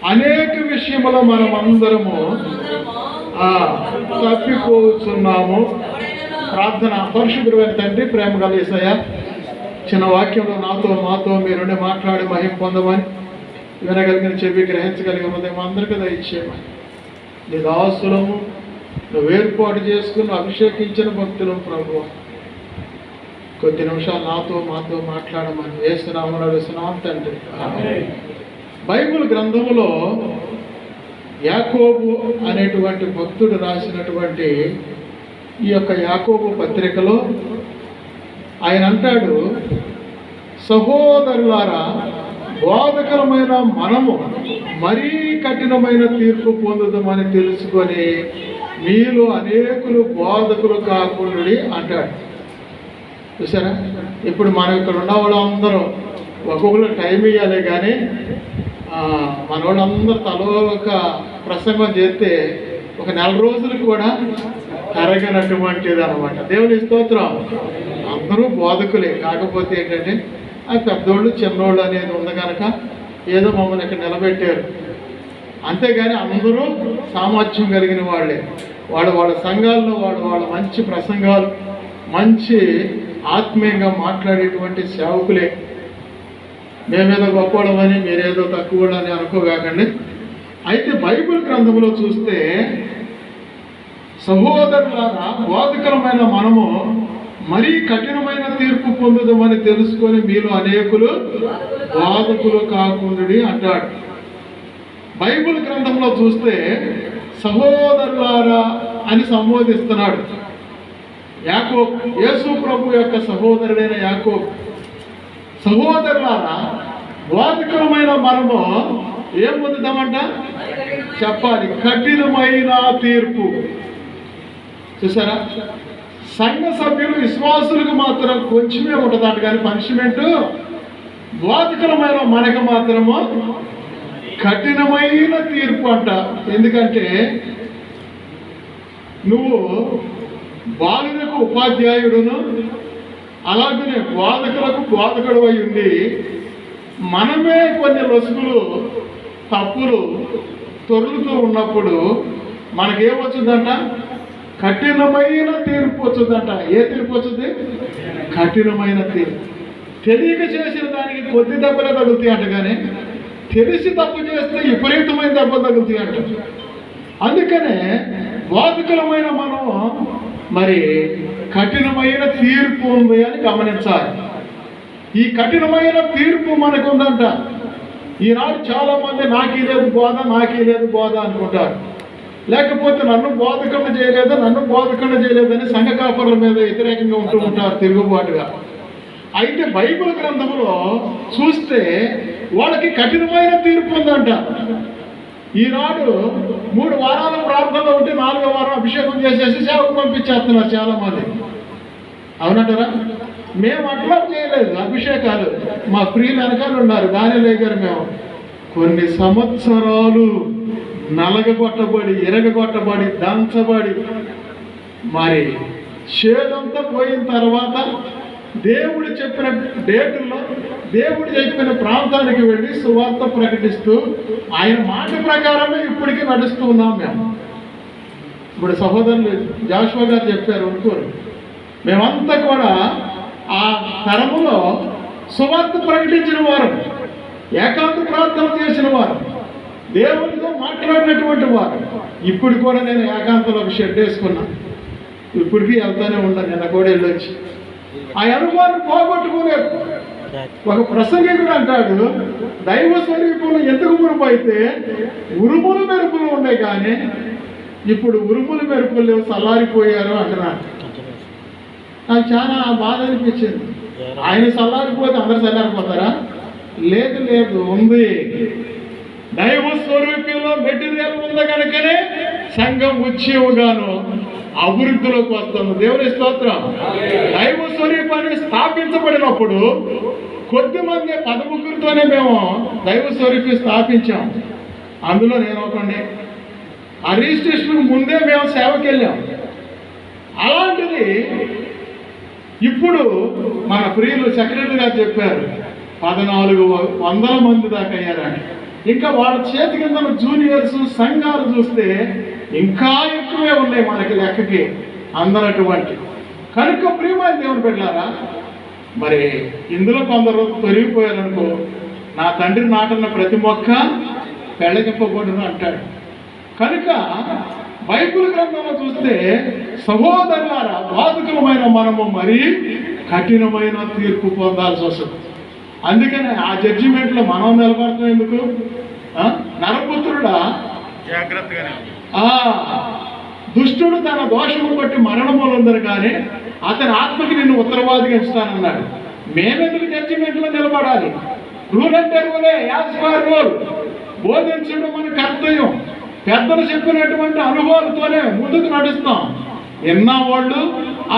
అనేక విషయములో మనం అందరము తప్పిపోతున్నాము. ప్రార్థన. పరిశుద్ధుడైన తండ్రి, ప్రేమ గల యేసయ్య, చిన్న వాక్యంలో నాతో మాతో మీరుండి మాట్లాడి మహిమ పొందమని, వినగలిగిన చెవి గ్రహించగలిగిన హృదయం అందరికీ దయచేయమని, నీ దాసులము నువ్వు ఏర్పాటు చేసుకుని అభిషేకించిన భక్తులు ప్రభువా, కొద్ది నిమిషాలు నాతో మాతో మాట్లాడమని యేసునామములో అడుగుతున్నాం తండ్రి. బైబిల్ గ్రంథములో యాకోబు అనేటువంటి భక్తుడు రాసినటువంటి ఈ యొక్క యాకోబు పత్రికలో ఆయన అంటాడు, సహోదరులారా, బోధకరమైన మనము మరీ కఠినమైన తీర్పు పొందుదామని తెలుసుకొని మీలో అనేకులు బోధకులు కాకుండా అంటాడు. చూసారా, ఇప్పుడు మనం ఇక్కడ ఉన్న వాళ్ళందరూ ఒక్కొక్కరు టైం ఇవ్వాలి, కానీ మన వాళ్ళందరూ తలో ఒక ప్రసంగం చేస్తే ఒక 4 రోజులు కూడా కరగనటువంటిది అనమాట. దేవుని స్తోత్రం. అందరూ బోధకులే, కాకపోతే ఏంటంటే ఆ పెద్దోళ్ళు చిన్నోళ్ళు అనేది ఉంది కనుక ఏదో మమ్మల్ని ఇక్కడ నిలబెట్టారు, అంతేగాని అందరూ సామర్థ్యం కలిగిన వాళ్ళే. వాళ్ళ సంఘాల్లో వాళ్ళ మంచి ప్రసంగాలు, మంచి ఆత్మీయంగా మాట్లాడేటువంటి సేవకులే. మేమేదో గొప్పవాళ్ళమని మీరేదో తక్కువని అనుకోగాకండి. అయితే బైబిల్ గ్రంథంలో చూస్తే, సహోదరులారా, బోధకరమైన మనము మరీ కఠినమైన తీర్పు పొందుదామని తెలుసుకొని మీలో అనేకులు బోధకులు కాకుండా అంటాడు. బైబిల్ గ్రంథంలో చూస్తే సహోదరులారా అని సంబోధిస్తున్నాడు యాకోబు, యేసు ప్రభు యొక్క సహోదరుడైన యాకోబు. సహోదరులారా, బోధకరమైన మనము ఏం పొందుతామంట చెప్పాలి, కఠినమైన తీర్పు. చూసారా, సంఘ సభ్యులు విశ్వాసులకు మాత్రం కొంచెమే ఉంటుందంట, కానీ పనిష్మెంట్ బోధకరమైన మనకు మాత్రము కఠినమైన తీర్పు అంట. ఎందుకంటే నువ్వు బాలులకు ఉపాధ్యాయుడును, అలాగనే బోధకులకు బోధకుడు అయి ఉండి మనమే కొన్ని లొసుగులు తప్పులు తొలుతూ ఉన్నప్పుడు మనకేమొచ్చుదంట, కఠినమైన తీర్పు వచ్చుదంట. ఏ తీర్పు వచ్చుద్ది? కఠినమైన తీర్పు. తెలియక చేసిన దానికి కొద్ది దెబ్బలే తగులుతాయి అంట, కానీ తెలిసి తప్పు చేస్తే విపరీతమైన దెబ్బలు తగులుతాయి అంట. అందుకనే బోధకులమైన మనం మరి కఠినమైన తీర్పు ఉంది అని గమనించాలి. ఈ కఠినమైన తీర్పు మనకు ఉందంట. ఈనాడు చాలామంది నాకీ లేదు బోధ అనుకుంటారు. లేకపోతే నన్ను బోధకులను చేయలేదని సంఘ కాపరుల మీద వ్యతిరేకంగా ఉంటూ ఉంటారు, తిరుగుబాటుగా. అయితే బైబిల్ గ్రంథంలో చూస్తే వాళ్ళకి కఠినమైన తీర్పు ఉందంట. ఈనాడు 3 వారాల ప్రార్థనలో ఉంటే 4వ వారం అభిషేకం చేసేసి సేవకు పంపించేస్తున్నారు చాలామంది. అవునంటారా? మేము అట్లా చేయలేదు అభిషేకాలు. మా ప్రియులు వెనకాల ఉన్నారు, దానిలే గారు. మేము కొన్ని సంవత్సరాలు నలగగొట్టబడి, ఇరగగొట్టబడి, దంచబడి, మరి చేదంతా పోయిన తర్వాత దేవుడు చెప్పిన డేటుల్లో దేవుడు చెప్పిన ప్రాంతానికి వెళ్ళి సువార్త ప్రకటిస్తూ ఆయన మాట ప్రకారమే ఇప్పటికీ నడుస్తూ ఉన్నాం మేము. ఇప్పుడు సహోదరులు జాషువా గారు చెప్పారు అనుకోరు, మేమంతా కూడా ఆ తరములో సువార్త ప్రకటించిన వారు, ఏకాంత ప్రార్థన చేసిన వారు, దేవునితో మాట్లాడినటువంటి వారు. ఇప్పుడు కూడా నేను ఏకాంతంలో ఒక షెడ్ వేసుకున్నాను, ఇప్పటికీ వెళ్తానే ఉన్నాను. నిన్న కూడా వెళ్ళొచ్చి ఆ అనుభవాన్ని పోగొట్టుకోలేదు. ఒక ప్రసంగికుడు అంటాడు, దైవ స్వరూపంలో ఎందుకు మురుపు అయితే ఉరుములు మెరుపులు ఉన్నాయి, కానీ ఇప్పుడు ఉరుములు మెరుపులు లేవు, చల్లారిపోయారు అంటున్నాడు. నాకు చాలా బాధ అనిపించింది. ఆయన చల్లారిపోతే అందరు చల్లారిపోతారా? లేదు, ఉంది. దైవ స్వరూపంలో మెటీరియల్ ఉంది కనుకనే సంఘం ఉద్యమగాను అభివృద్ధిలోకి వస్తుంది. దేవుని స్తోత్రం. దైవ స్వరూపాన్ని స్థాపించబడినప్పుడు కొద్దిమంది 11తోనే మేము దైవ స్వరూపి స్థాపించాం. అందులో నేను ఒకటి. ఆ రిజిస్ట్రేషన్ ముందే మేము సేవకి వెళ్ళాం. అలాంటిది ఇప్పుడు మన ప్రియులు సెక్రటరీ గారు చెప్పారు, 1400 మంది దాకా అయ్యారని. ఇంకా వాళ్ళ చేతి కింద జూనియర్స్ సంఘాలు చూస్తే ఇంకా ఎక్కువే ఉన్నాయి మనకి లెక్కకి అందనటువంటి. కనుక ప్రియమైన దేవుని బిడ్డలారా, మరి ఇందులో కొందరు తొలగిపోయారనుకో, నా తండ్రి నాటున్న ప్రతి మొక్క పెళ్ళగింపబడును అంటాడు. కనుక బైబిల్ గ్రంథంలో చూస్తే సహోదరులారా, బాధకులమైన మనము మరీ కఠినమైన తీర్పు పొందాల్సి వస్తుంది. అందుకనే ఆ జడ్జిమెంట్లో మనం నిలబడతాం ఎందుకు? నరపుత్రుడా జాగ్రత్తగానే, దుష్టుడు తన దోషము బట్టి మరణములందరు కానీ అతని ఆత్మకి నిన్ను ఉత్తరవాదిగా ఇస్తానన్నాడు. మేమెందుకు జడ్జిమెంట్లో నిలబడాలి? రూల్ అంటే రూలే, యాజ్ పర్ రూల్ బోధించడం మన కర్తవ్యం. పెద్దలు చెప్పినటువంటి అనుభవాలతోనే ముందుకు నడుస్తాం. విన్న వాళ్ళు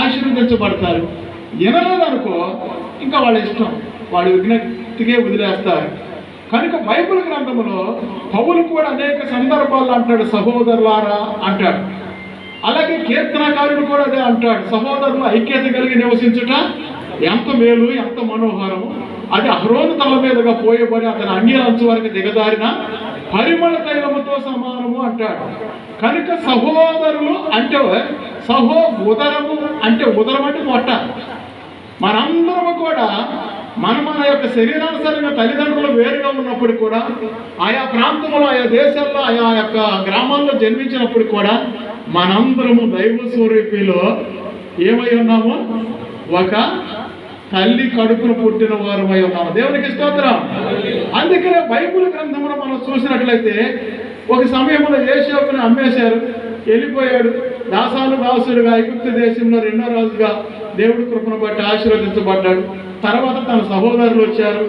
ఆశీర్వదించబడతారు, వినలేదనుకో ఇంకా వాళ్ళ ఇష్టం, వాళ్ళు విజ్ఞప్తికే వదిలేస్తారు. కనుక బైబిల్ గ్రంథంలో పౌలు కూడా అనేక సందర్భాల్లో అంటాడు సహోదరులారా అంటాడు. అలాగే కీర్తనకారుడు కూడా అదే అంటాడు, సహోదరులు ఐక్యత కలిగి నివసించుట ఎంత మేలు, ఎంత మనోహరం. అది అహరోను తల మీదుగా పోయబడి అతని అంగీలంచు వరకు దిగజారిన పరిమళ తైలముతో సమానము అంటాడు. కనుక సహోదరులు అంటే ఉదరము అంటే ఉదరం అంటే మొట్ట. మనందరము కూడా మన యొక్క శరీరానుసారంగా తల్లిదండ్రులు వేరుగా ఉన్నప్పుడు కూడా, ఆయా ప్రాంతంలో, ఆయా దేశాల్లో, ఆయా యొక్క గ్రామాల్లో జన్మించినప్పుడు కూడా మనందరము దైవ స్వరూపిలో ఏమై ఉన్నాము? ఒక తల్లి కడుపును పుట్టిన వారమై ఉన్నాము. దేవునికి స్తోత్రం. అందుకనే బైబిల్ గ్రంథంలో మనం చూసినట్లయితే ఒక సమయంలో యోసేపుని అమ్మేశారు, వెళ్ళిపోయాడు. దాసుడుగా ఐగుప్తు దేశంలో రెండో రాజుగా దేవుడి కృపను బట్టి ఆశీర్వదించబడ్డాడు. తర్వాత తన సహోదరులు వచ్చారు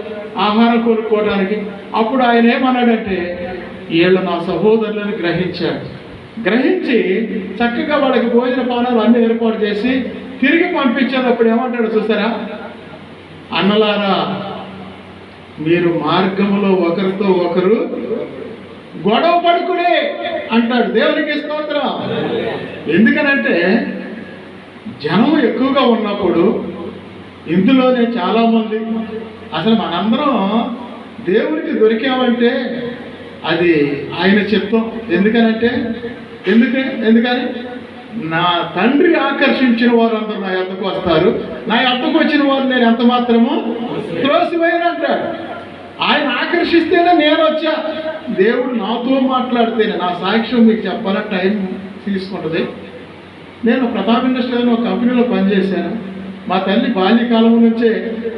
ఆహారం కొనుక్కోవడానికి. అప్పుడు ఆయన ఏమన్నాడంటే, వీళ్ళు నా సహోదరులను గ్రహించి చక్కగా వాళ్ళకి భోజన పానాలు అన్ని ఏర్పాటు చేసి తిరిగి పంపించేటప్పుడు ఏమంటాడు చూసారా? అన్నలారా, మీరు మార్గములో ఒకరితో ఒకరు గొడవ పడుకునే అంటాడు. దేవునికి స్తోత్రం. ఎందుకనంటే జనం ఎక్కువగా ఉన్నప్పుడు ఇందులోనే చాలామంది అసలు మనందరం దేవుడికి దొరికామంటే అది ఆయన చిత్తం. ఎందుకని నా తండ్రి ఆకర్షించిన వారు అందరూ నా యొద్దకు వస్తారు, నా యొద్దకు వచ్చిన వారు నేను ఎంత మాత్రము త్రోసివేయను అంటాడు. ఆయన ఆకర్షిస్తేనే నేను వచ్చా. దేవుడు నాతో మాట్లాడితేనే. నా సాక్ష్యం మీకు చెప్పాలని టైం తీసుకుంటుంది. నేను ప్రతాప్ ఇండస్ట్రీలో ఒక కంపెనీలో పనిచేశాను. మా తల్లి బాల్యకాలం నుంచే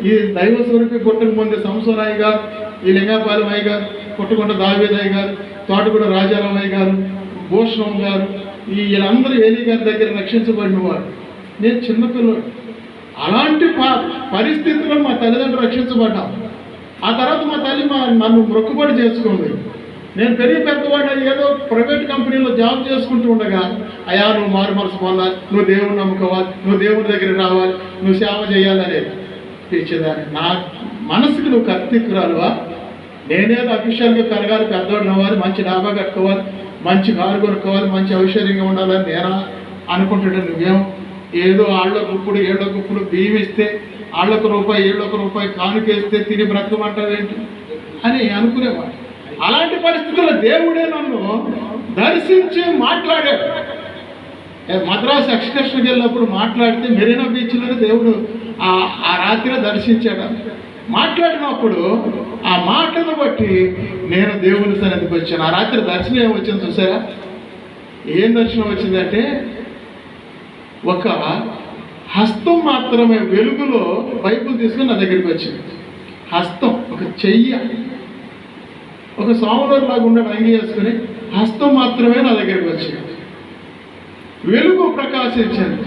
ఈ దైవ స్వరూపి పుట్టక ముందే సంసోరాయి గారు, ఈ లింగాపాలెం అయ్య గారు, పుట్టకొండ దావీదయ్య గారు, తోటగూడ రాజారామయ్య గారు, భూషణం గారు, వీళ్ళందరూ ఏలీ గారి దగ్గర రక్షించబడిన వారు. నేను చిన్నపిల్లడు. అలాంటి పరిస్థితుల్లో మా తల్లిదండ్రులు రక్షించబడ్డాం. ఆ తర్వాత మా తల్లి నన్ను మొక్కుబడి చేసుకుంది. నేను పెరిగి పెద్దవాడిని ఏదో ప్రైవేట్ కంపెనీలో జాబ్ చేసుకుంటూ ఉండగా, అయ్యా నువ్వు మారు మనసు పొందాలి, నువ్వు దేవుని నమ్ముకోవాలి, నువ్వు దేవుని దగ్గరికి రావాలి, నువ్వు సేవ చేయాలనేది తెచ్చేదాన్ని. నా మనసుకి నువ్వు కత్తిక్కురాలువా? నేనేదో అఫీషియల్గా పెరగాలి, పెద్దవాడిని అవ్వాలి, మంచి డాబా కట్టుకోవాలి, మంచి కారు కొనుక్కోవాలి, మంచి ఐశ్వర్యంగా ఉండాలని నేనా అనుకుంటాడు. నువ్వేం ఏదో ఆళ్ళ గుప్పుడు ఏళ్ళ గుప్పుడు బియ్యం ఇస్తే ఆళ్ళొక రూపాయి ఏళ్ళొక రూపాయి కానుకేస్తే తిని బ్రతకమంటావేంటి అని అనుకునేవాడు. అలాంటి పరిస్థితుల్లో దేవుడే నన్ను దర్శించి మాట్లాడాడు. మద్రాసు ఎక్స్కర్షన్కి వెళ్ళినప్పుడు మాట్లాడితే మెరీనా బీచ్లోనే దేవుడు ఆ రాత్రి దర్శించాడు. మాట్లాడినప్పుడు ఆ మాటను బట్టి నేను దేవుని సన్నిధికి వచ్చాను. ఆ రాత్రి దర్శనం ఏమొచ్చింది చూసారా? ఏం దర్శనం వచ్చిందంటే, ఒక హస్తం మాత్రమే వెలుగులో బైబిల్ తీసుకుని నా దగ్గరికి వచ్చింది. హస్తం, ఒక చెయ్య, ఒక సోమవారం లాగా ఉండే అంగి వేసుకుని హస్తం మాత్రమే నా దగ్గరికి వచ్చింది. వెలుగు ప్రకాశించింది.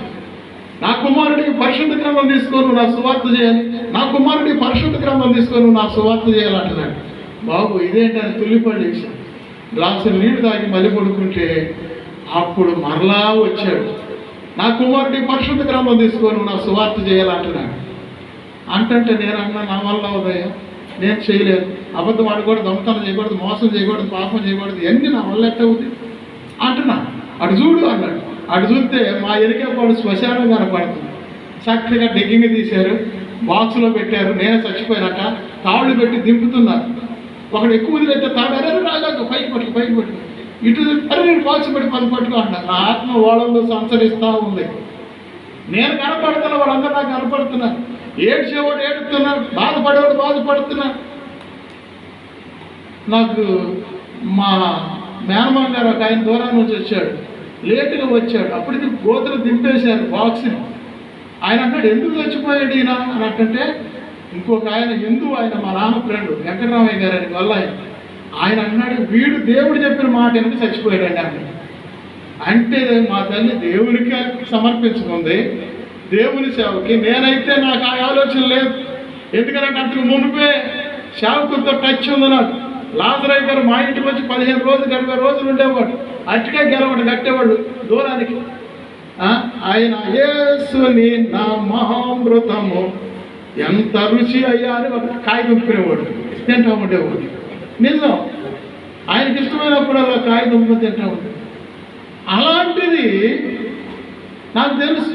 నా కుమారుడికి పరిశుద్ధ గ్రంథం తీసుకొని నా సువార్త చేయాలి, నా కుమారుడికి పరిశుద్ధ గ్రంథం తీసుకొని నా సువార్త చేయాలంటున్నాడు. బాబు ఇదేంటని తుల్లిపళ్ళు వేసాడు. గ్లాసు నీళ్ళు తాగి మళ్ళీ పడుకుంటే అప్పుడు మరలా వచ్చాడు. నా కుమారుడికి పరిశుద్ధ గ్రంథం తీసుకొని నా సువార్త చేయాలంటున్నాడు. అంటే నేను అన్నా, నా వల్ల ఉదయం నేను చేయలేదు, అబద్ధం ఆడకూడదు, దొంగతనం చేయకూడదు, మోసం చేయకూడదు, పాపం చేయకూడదు, ఎన్ని నా వల్ల ఎట్ట అవుతుంది అంటున్నా. అటు చూడు అన్నాడు. అటు చూస్తే మా ఎరికేపాడు శ్మశానం కనపడుతుంది. చక్కగా డిగ్గింగ్ తీశారు, బాక్స్లో పెట్టారు. నేనే చచ్చిపోయినట్ట తాళ్ళు పెట్టి దింపుతున్నారు. ఒకడు ఎక్కువ వదిలేస్తే తాడారా పైకి పట్టుకో, ఇటు అరే నేను పాచిపడి పని పట్టుకో అంటాను. నా ఆత్మ వాళ్ళలో సంచరిస్తూ ఉంది. నేను కనపడుతున్నా, వాళ్ళందరూ నాకు కనపడుతున్నారు. ఏడ్చేవాడు ఏడుతున్నారు, బాధపడేవాడు బాధపడుతున్నారు. నాకు మా మేనమామ గారు ఒక ఆయన దూరం నుంచి వచ్చాడు, లేటుగా వచ్చాడు. అప్పటికి గోతులు దింపేశారు బాక్స్ని. ఆయన అంటాడు ఎందుకు చచ్చిపోయాడు ఈయన అని అంటే, ఇంకొక ఆయన హిందూ, ఆయన మా నాన్న ఫ్రెండ్ వెంకటరామయ్య గారు అని వల్ల ఆయన అన్నాడు వీడు దేవుడు చెప్పిన మాట ఎందుకు చచ్చిపోయాడండి అని. అంటే మా తల్లి దేవునికి సమర్పించుకుంది, దేవుని సేవకి. నేనైతే నాకు ఆ ఆలోచన లేదు. ఎందుకంటే అంతకు మునిపే సేవకులతో టచ్ ఉంది నాకు. లాజరయ్య గారు మా ఇంటికి వచ్చి 15 రోజులు 20 రోజులు ఉండేవాడు. అట్టిగా గెలవాడు కట్టేవాడు దూరానికి. ఆయన యేసుని నా మహామృతము ఎంత రుచి అయ్యా అని ఒక కాయ దుంపుకునేవాడు, తింటా ఉండేవాడు. నిజం, ఆయనకి ఇష్టమైనప్పుడు అలా కాయ దుంపుకొని తింటా ఉండేవాడు. అలాంటిది నాకు తెలుసు.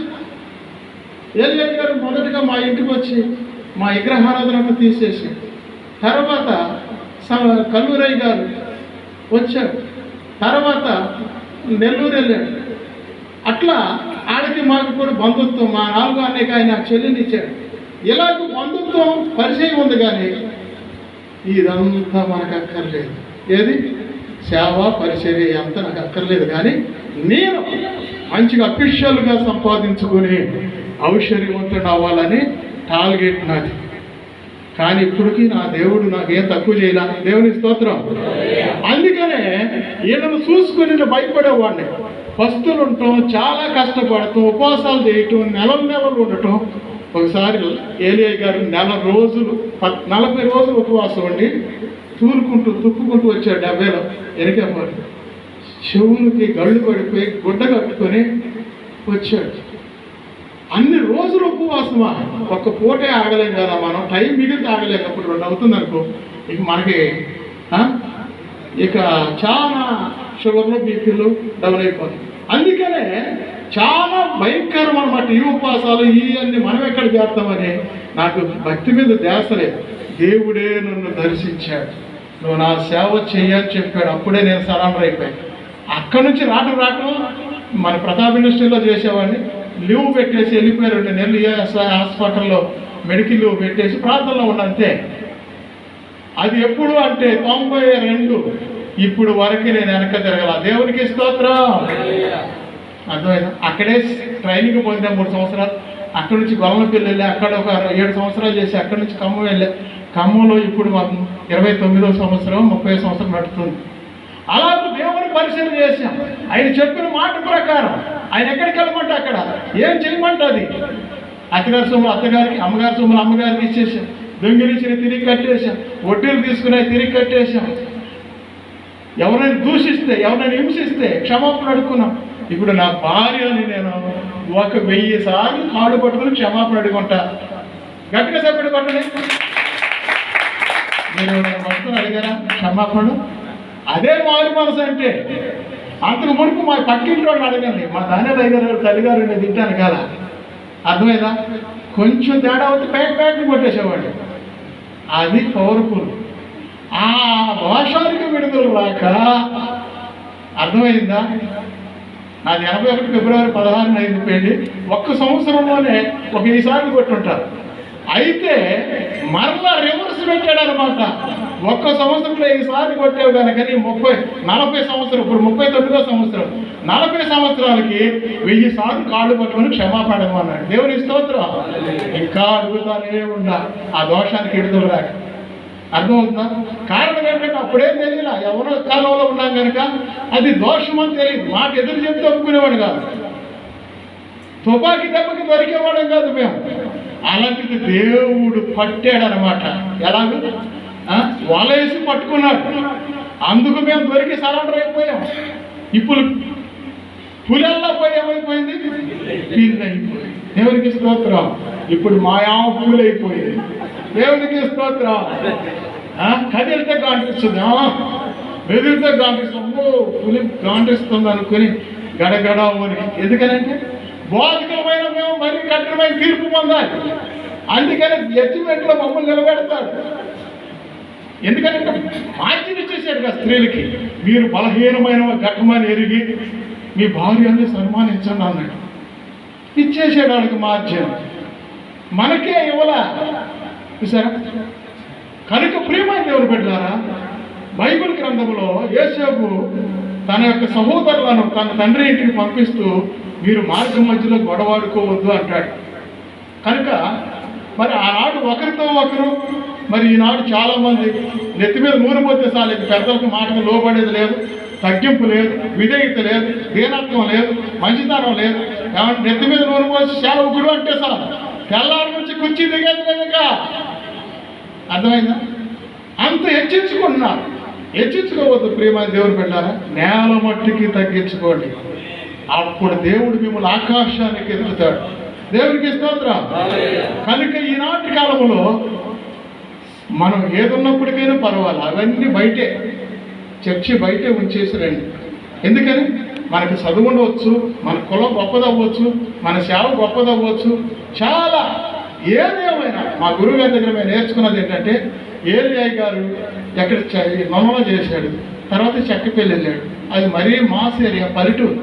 ఏలియా గారు మొదటగా మా ఇంటికి వచ్చి మా విగ్రహారాధనకు తీసేసి, తర్వాత కల్లూరయ్య గారు వచ్చాడు, తర్వాత నెల్లూరు వెళ్ళాడు. అట్లా ఆడికి మాకు కూడా బంధుత్వం. మా 4వ అన్నయ్యకి ఆయన చెల్లిని ఇచ్చాడు. ఇలాగ బంధుత్వం పరిచయం ఉంది, కానీ ఇదంతా మనకు అక్కర్లేదు. ఏది సేవ పరిచర్య అంతా నాకు అక్కర్లేదు. కానీ నేను మంచిగా అఫీషియల్గా సంపాదించుకుని ఔషర్యవంతుడు అవ్వాలని టార్గెట్ నాది. కానీ ఇప్పటికీ నా దేవుడు నాకేం తక్కువ చేయలే. దేవుని స్తోత్రం. అందుకనే ఈయనను చూసుకుని నేను భయపడేవాడిని. పస్తులు ఉండటం, చాలా కష్టపడటం, ఉపవాసాలు చేయటం, నెలలు ఉండటం. ఒకసారి ఏలియా గారు 40 రోజులు ఉపవాసం ఉండి తుప్పుకుంటూ వచ్చాడు. 70లో వెనకమ్మడి చెవులకి గళ్ళు పడిపోయి గుడ్డ కట్టుకొని వచ్చాడు. అన్ని రోజులు ఉపవాసమా? ఒక్క పూటే ఆగలేం కదా మనం. టైం మిగిలితే ఆగలేక అప్పుడు 2 అవుతుంది అనుకో, ఇక మనకి ఇక చాలా షుగర్లు బీపీలు డౌన్ అయిపోతాయి. అందుకనే చాలా భయంకరం అన్నమాట ఈ ఉపవాసాలు. ఇవన్నీ మనం ఎక్కడ చేస్తామని నాకు భక్తి మీద ధ్యాస లేదు. దేవుడే నన్ను దర్శించాడు, నువ్వు నా సేవ చెయ్యని చెప్పాడు. అప్పుడే నేను సరెండర్ అయిపోయాను. అక్కడి నుంచి రావటం మన ప్రతాప్ ఇండస్ట్రీలో చేసేవాడిని. లీవ్ పెట్టేసి వెళ్ళిపోయారు. 2 నెలలు ఈఎస్ఐ హాస్పిటల్లో మెడికల్ లీవ్ పెట్టేసి ప్రార్థనలో ఉన్నంతే. అది ఎప్పుడు అంటే 92. ఇప్పుడు వరకు నేను వెనక తిరగల. దేవునికి స్తోత్రం. అర్థమైనా? అక్కడే ట్రైనింగ్ పొందా 3 సంవత్సరాలు. అక్కడి నుంచి గొల్లపల్లి వెళ్ళి అక్కడ ఒక 7 సంవత్సరాలు చేసి అక్కడి నుంచి ఖమ్మం వెళ్ళా. ఖమ్మంలో ఇప్పుడు మాకు 29వ సంవత్సరం, 30వ సంవత్సరం నడుస్తుంది. అలా దేవుని పరిశీలన చేశాం. ఆయన చెప్పిన మాట ప్రకారం ఆయన ఎక్కడికి వెళ్ళమంటే అక్కడ, ఏం చేయమంటే అది. అత్తగారి సొమ్ములు అత్తగారికి, అమ్మగారి సొమ్ములు అమ్మగారికి ఇచ్చేసాం. దొంగిలించిన తిరిగి కట్టేశాం. వడ్డీలు తీసుకునే తిరిగి కట్టేశాం. ఎవరైనా దూషిస్తే, ఎవరైనా హింసిస్తే క్షమాపణ అడుక్కున్నాం. ఇప్పుడు నా భార్యని నేను 1000 సార్లు కాడు పట్టుకుని క్షమాపణ అడుగుంటా. గట్టిగా చెప్పండి పట్టండి. మీరు పట్టుకుని అడిగారా క్షమాపణ? అదే మారు మనసు అంటే. అంతకు మునుపు మా పక్కింటి వాళ్ళు అడగండి, మా దాని గారు తల్లిగారు నేను తింటాను కదా. అర్థమైందా? కొంచెం తేడా అవుతే ప్యాక్ని కొట్టేసేవాడు. అది పవర్ఫుల్. ఆ దోషానికి విడుదల రాక, అర్థమైందా? నాది 81 ఫిబ్రవరి 16న అయింది పెళ్ళి. 1 సంవత్సరంలోనే 1 సార్లు కొట్టుంటారు. అయితే మరలా రివర్స్ పెట్టాడు అనమాట. 1 సంవత్సరంలో 5 సార్లు కొట్టావు కనుక 40 సంవత్సరం, ఇప్పుడు 39వ సంవత్సరం, 40 సంవత్సరాలకి 1000 సార్లు కాళ్ళు పట్టుకొని క్షమాపణ అన్నాడు. దేవుని స్తోత్రం. ఇంకా అడుగుతానే ఉండా ఆ దోషానికి విడుదల రాక. అర్థమవుతుందా? కారణం ఏంటంటే అప్పుడేం తెలియలా, ఎవరో కాలంలో ఉన్నాం కనుక అది దోషం అని తెలియదు. మాట ఎదురు చెప్తే ఒప్పుకునేవాడు కాదు, తుపాకీ దెబ్బకి దొరికేవాళ్ళం కాదు మేము. అలాంటిది దేవుడు పట్టాడనమాట. ఎలాగో వలేసి పట్టుకున్నాడు. అందుకు మేము దొరికి సరెండర్ అయిపోయాం. ఇప్పుడు పులెల్లా పోయి ఏమైపోయింది? పిల్లి అయిపోయింది. దేవునికి స్తోత్రం. ఇప్పుడు మాయా పూలు అయిపోయింది. దేవునికి స్తోత్రం. కదిలితే గాంటిస్తుంది, బెదిరితే గాంటిస్తుంది. పులి గాంటిస్తుంది అనుకుని గడగడ అని. ఎందుకనంటే బోధకులమైన మేము మరీ కఠినమైన తీర్పు పొందాలి. అందుకని జడ్జిమెంట్లో మమ్మల్ని నిలబెడతాడు. ఎందుకంటే బాధ్యత ఇచ్చేసాడు కదా స్త్రీలకి, మీరు బలహీనమైన ఘట్టమని ఎరిగి మీ భార్యని సన్మానించండి అన్నాడు. ఇచ్చేసాడు వాళ్ళకి మార్జ్యం, మనకే ఇవ్వలా చూసారా. కనుక ప్రియమైన దేవుని బిడ్డలారా, బైబిల్ గ్రంథంలో యోసేపు తన యొక్క సహోదరులను తన తండ్రి ఇంటికి పంపిస్తూ మీరు మార్గం మధ్యలో గొడవాడుకోవద్దు అంటాడు. కనుక మరి ఆనాడు ఒకరితో ఒకరు, మరి ఈనాడు చాలామంది నెత్తి మీద నూనె పోతే చాలు, పెద్దలకు మాటకు లోబడేది లేదు, తగ్గింపు లేదు, విధేయత లేదు, దీనత్వం లేదు, మంచితనం లేదు. నెత్తి మీద నూనె పోసి సేవకుడు అంటే చాలు, తెల్లారి నుంచి కుర్చీ దిగేది లేదుగా. అర్థమైందా? అంత హెచ్చించుకుంటున్నారు. హెచ్చించుకోవద్దు ప్రియమైన దేవుని బిడ్డలారా, నేల మట్టికి తగ్గించుకోండి, అప్పుడు దేవుడు మిమ్మల్ని ఆకాశానికి ఎత్తుతాడు. దేవునికి స్తోత్రం. కనుక ఈనాటి కాలంలో మనం ఏదున్నప్పటికైనా పర్వాలేదు, అవన్నీ బయటే, చర్చి బయటే ఉంచేసి రండి. ఎందుకని మనకి చదువు ఉండవచ్చు, మన కులం గొప్పదవ్వచ్చు, మన సేవ గొప్పదవ్వచ్చు, చాలా ఏదేమైనా. మా గురువు గారి దగ్గర మేము నేర్చుకున్నది ఏంటంటే, ఏలియా గారు ఎక్కడ మమ్మలో చేశాడు, తర్వాత చెక్కపల్లి వెళ్ళాడు, అది మరీ మాస్ ఏరియా, పల్లెటూరు.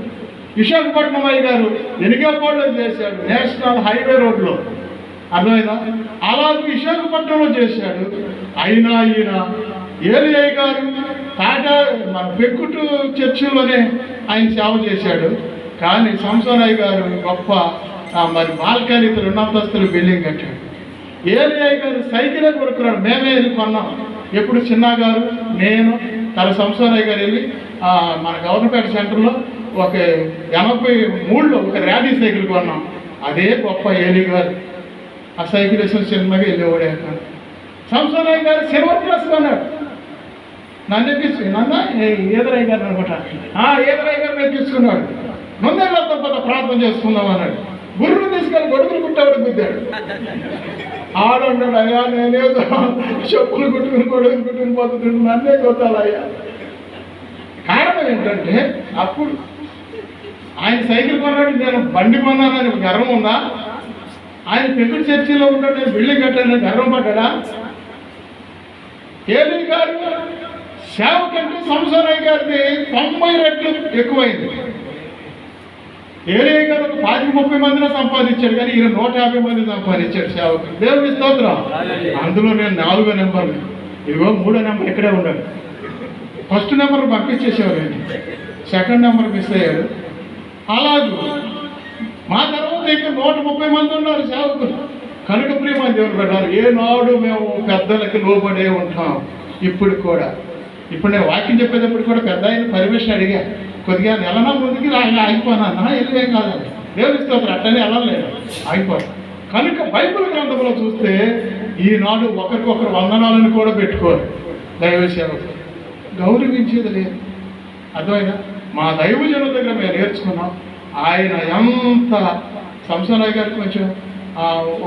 విశాఖపట్నం అయ్య గారు ఎనిగేపాడులో చేశాడు, నేషనల్ హైవే రోడ్లో. అర్థమైందా? అలాగే విశాఖపట్నంలో చేశాడు. అయినా ఈయన ఏలియా గారు టాటా మన పెక్కుటు చర్చిలోనే ఆయన సేవ చేశాడు. కానీ సంసోనయ్య గారు గొప్ప మరి బాల్కనీతో 2 అంతస్తుల బిల్డింగ్ కట్టాడు. ఏలియా గారు సైకిలే కొడుకున్నాడు, మేమే వెళ్ళి కొన్నాం. ఎప్పుడు చిన్న గారు, నేను, తన సంసోనయ్య గారు వెళ్ళి మన గవర్నపేట సెంటర్లో ఒక 83లో ఒక ర్యాలీ సైకిల్ కొన్నాం. అదే గొప్ప ఏలి గారు. ఆ సైకిల్ వేసిన సినిమాకి వెళ్ళేవాడే. సంసోనయ్య గారు సిల్వర్ ప్లస్ కొన్నాడు. నన్ను ఎక్కించు, ఈదరయ్య గారు అనుకుంటా, ఈదరయ్య గారు ఎక్కించుకున్నాడు. ముందేళ్ళ తప్ప ప్రార్థన చేసుకుందాం అన్నాడు. గుర్రు తీసుకెళ్ళి గొడుగులు కుట్టేవాడు గుద్దాడు. ఆడున్నాడు, అయ్యా నేనేదో చెప్పులు కుట్టుకుని గొడుగులు కుట్టుకుని పోతుంటాడు, నన్నే కొట్టాలయ్యా. కారణం ఏంటంటే, అప్పుడు ఆయన సైకిల్ కొన్నాడు, నేను బండి కొన్నానని గర్వం ఉందా? ఆయన పెంకుడు చర్చిలో ఉన్నాడు, నేను బిల్డింగ్ కట్టానని గర్వం పడ్డా? ఏలీ గారు సేవ కంటే సంసోనయ్య గారిది 90 రెట్లు ఎక్కువైంది. ఏలియా గారు 20-30 మందిని సంపాదించాడు, కానీ ఈయన 150 మంది సంపాదించాడు సేవకులు. దేవుని స్తోత్రం. అందులో నేను 4వ నెంబర్ని, ఇదిగో 3వ నెంబర్ ఇక్కడే ఉన్నాడు. ఫస్ట్ నెంబర్ పంపించేసేవారు, సెకండ్ నెంబర్ మిస్ అయ్యాడు. అలాగే మా తర్వాత ఇంకా 130 మంది ఉన్నారు సేవకులు. కనుక ప్రియమైన దేవుని పెట్టారు, ఏనాడు మేము పెద్దలకి లోబడే ఉంటాం. ఇప్పుడు కూడా, ఇప్పుడు నేను వాక్యం చెప్పేటప్పుడు కూడా పెద్ద ఆయన పర్మిషన్ అడిగా, కొద్దిగా నెలనా ముందుకి ఆగిపోనా, వెళ్ళేం కాదండి. దేవుని స్తోత్రం. అట్టనే వెళ్ళలేదు, ఆగిపోతాం. కనుక బైబిల్ గ్రంథంలో చూస్తే ఈనాడు ఒకరికొకరు వందనాలను కూడా పెట్టుకోరు. దైవ సేవకులు గౌరవించేది లేదు. అర్థమైనా? మా దైవజనుల దగ్గర మేము నేర్చుకున్నాం. ఆయన ఎంత సంసోనయ్య గారికి కొంచెం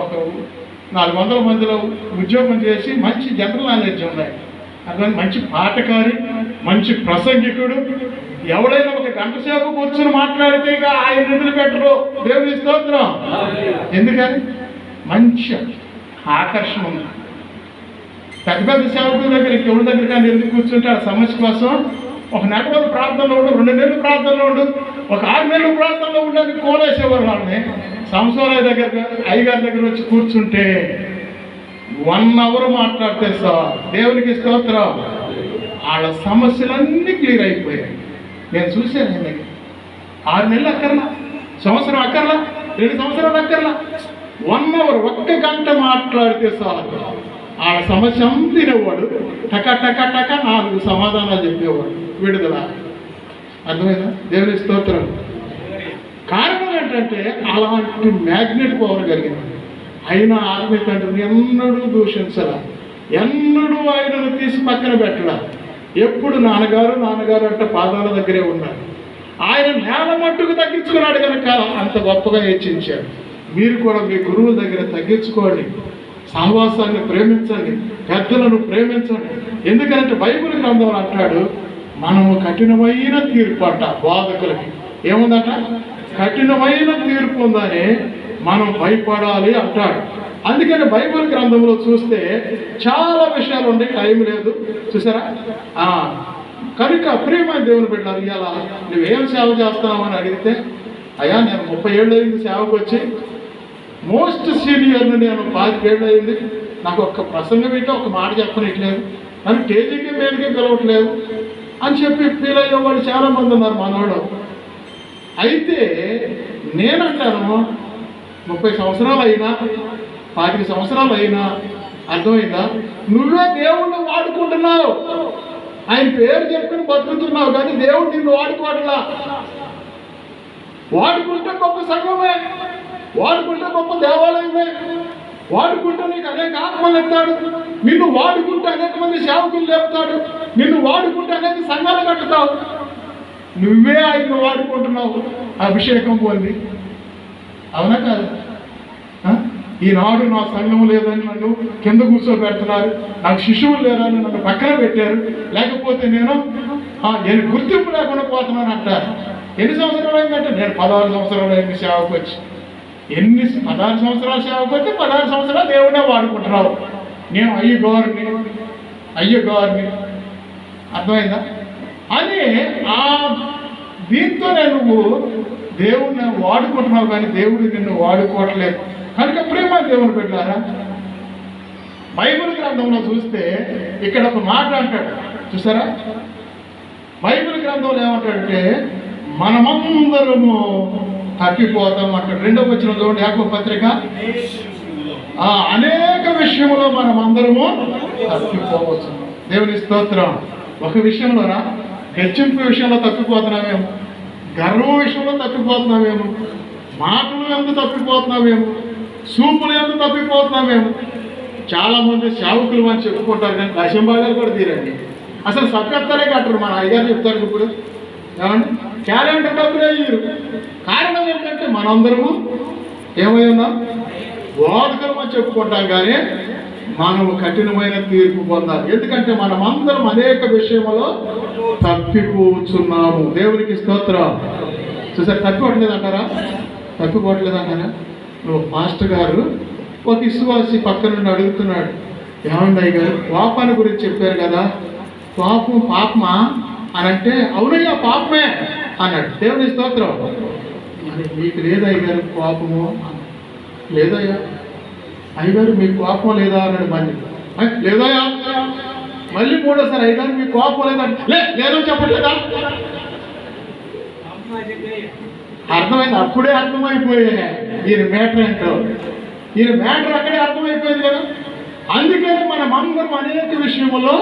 ఒక 400 మందిలో ఉద్యోగం చేసి మంచి జనరల్ నాలెడ్జ్ ఉన్నాయి. అట్లా మంచి పాటకారి, మంచి ప్రసంగికుడు. ఎవడైనా ఒక గంట సేపు కూర్చొని మాట్లాడితే ఇక ఆయన నిధులు పెట్టరు. దేవుని స్తోత్రం. ఎందుకని? మంచి ఆకర్షణ ఉంది. పెద్ద పెద్ద సేవకుల దగ్గర ఎవరి దగ్గర కానీ ఎందుకు కూర్చుంటే ఆ సమస్య కోసం ఒక నెల రోజులు ప్రార్థనలో ఉండు, 2 నెలలు ప్రార్థనలో ఉండు, ఒక 6 నెలలు ప్రార్థనలో ఉండడానికి కోలేసేవారు వాళ్ళని. సంసోనయ్య దగ్గర, అయ్యగారి దగ్గర వచ్చి కూర్చుంటే 1 అవర్ మాట్లాడితే సార్, దేవునికి స్తోత్రం, వాళ్ళ సమస్యలన్నీ క్లియర్ అయిపోయాయి. నేను చూశాను ఆయన దగ్గర. 6 నెలలు అక్కర్లా, సంవత్సరం అక్కర్లా, 2 సంవత్సరాలు అక్కర్లా, 1 అవర్ 1 గంట మాట్లాడితే సార్ వాళ్ళ సమస్య తినేవాడు. టక టక టక 4 సమాధానాలు చెప్పేవాడు. విడుదల. అర్థమైందా? దేవుని స్తోత్రం. కారణం ఏంటంటే అలాంటి మ్యాగ్నెట్ పవర్ కలిగింది. అయినా ఆత్మీయ తండ్రిని ఎన్నడూ దూషించలా, ఎన్నడూ ఆయనను తీసి పక్కన పెట్టడా. ఎప్పుడు నాన్నగారు నాన్నగారు అంటే పాదాల దగ్గరే ఉన్నారు. ఆయన నేల మట్టుకు తగ్గించుకున్నాడు కనుక అంత గొప్పగా హెచ్చించాడు. మీరు కూడా మీ గురువుల దగ్గర తగ్గించుకోండి, సహవాసాన్ని ప్రేమించండి, పెద్దలను ప్రేమించండి. ఎందుకంటే బైబిల్ గ్రంథంలో అంటాడు, మనము కఠినమైన తీర్పు అంట బోధకులకి. ఏముందట? కఠినమైన తీర్పు ఉందని మనం భయపడాలి అంటాడు. అందుకని బైబిల్ గ్రంథంలో చూస్తే చాలా విషయాలు ఉన్నాయి, టైం లేదు చూసారా. కనుక ప్రియమైన దేవుని బిడ్డలారా, ఇవాళ నువ్వేం సేవ చేస్తున్నావు అని అడిగితే, అయ్యా నేను 30 ఏళ్ళు అయింది సేవకు వచ్చి, మోస్ట్ సీనియర్ని నేను 25 ఏళ్ళు అయింది, నాకు ఒక్క ప్రసంగం ఏంటో ఒక మాట చెప్పనిట్లేదు, నన్ను స్టేజీకి మీదకి పిలవట్లేదు అని చెప్పి ఫీల్ అయ్యే వాళ్ళు చాలామంది ఉన్నారు మనోడు. అయితే నేనంటాను 30 సంవత్సరాలు అయినా 25 సంవత్సరాలు అయినా అర్థమైందా, నువ్వే దేవుణ్ణి వాడుకుంటున్నావు, ఆయన పేరు చెప్పుకుని బతుకుతున్నావు, కానీ దేవుడు నిన్ను వాడుకోవట్లా. వాడుకుంటే గొప్ప సంఘమే, వాడుకుంటే గొప్ప దేవాలయమే, వాడుకుంటే నీకు అనేక ఆత్మలు ఎత్తాడు, నిన్ను వాడుకుంటే అనేక మంది సేవకులు లేపుతాడు, నిన్ను వాడుకుంటే అనేక సంఘాలు కట్టుతావు. నువ్వే ఆయన్ని వాడుకుంటున్నావు అభిషేకం పొంది, అవునా కాదు? ఈనాడు నా సంఘం లేదని నన్ను కింద కూర్చోబెడుతున్నారు, నాకు శిష్యువులు లేరని నన్ను పక్కన పెట్టారు, లేకపోతే నేను గుర్తింపు లేకుండా పోతున్నాను అంటారు. ఎన్ని సంవత్సరాలు అయిందంటే నేను 16 సంవత్సరాలు అయింది సేవకు వచ్చి. 16 సంవత్సరాలు సేవకు వచ్చి 16 సంవత్సరాలు దేవుడే వాడుకుంటున్నావు. నేను అయ్యగారిని అర్థమైందా అని దీంతోనే నువ్వు దేవుడిని వాడుకుంటున్నావు, కానీ దేవుడు నిన్ను వాడుకోవట్లేదు. కనుక ప్రేమ దేవుని బిడ్డలారా, బైబిల్ గ్రంథంలో చూస్తే ఇక్కడ ఒక మాట అంటాడు చూసారా. బైబిల్ గ్రంథంలో ఏమంటాడంటే మనమందరము తప్పిపోతాం అంటాడు. 2వ వచనం చూడండి, యాకోబు పత్రిక. అనేక విషయంలో మనమందరము తప్పిపోవచ్చు. దేవుని స్తోత్రం. ఒక విషయంలోనా, హెచ్చింపు విషయంలో తప్పిపోతున్నామేమో, గర్వం విషయంలో తప్పిపోతున్నామేమో, మాటలు ఎందుకు తప్పిపోతున్నామేమో, చూపులు ఎందుకు తప్పిపోతున్నామేమో. చాలామంది సేవకులు అని చెప్పుకుంటారు, కానీ దశంభాగాలు కూడా తీరండి. అసలు సభ్యత్వాలే కట్టరు. మన అయ్యగారు చెప్తారు ఇప్పుడు, ఏమండి క్యాలెండర్ డబ్బులే ఇయ్యరు. కారణం ఏంటంటే మనందరము ఏమై ఉన్నాం, బోధకులు అని చెప్పుకుంటాం, కానీ మనము కఠినమైన తీర్పు పొందాలి. ఎందుకంటే మనమందరం అనేక విషయంలో తప్పిపోతున్నాము. దేవునికి స్తోత్రం. చూసారు, తప్పిపోవట్లేదంటారా? నువ్వు మాస్టర్ గారు ఒక విశ్వాసి పక్క నుండి అడుగుతున్నాడు, ఏమండి అయ్య గారు పాపాన్ని గురించి చెప్పారు కదా, పాపమా అని అంటే, అవునయ్యా పాపమే అన్నాడు. దేవుని స్తోత్రం. మరి మీకు లేదా అయ్యగారు పాపము? లేదయ్యా. అయ్యగారు మీకు కోపం లేదా అన్నాడు. మళ్ళీ లేదయ్యా. మళ్ళీ 3వసారి అయ్యగారు మీకు కోపం లేదంటే, లేదని చెప్పట్లేదా? అర్థమైంది. అప్పుడే అర్థమైపోయాయి ఈయన మ్యాటర్ ఏంటో. ఈయన మ్యాటర్ అక్కడే అర్థమైపోయింది కదా. అందుకని మనమందరం అనేక విషయంలో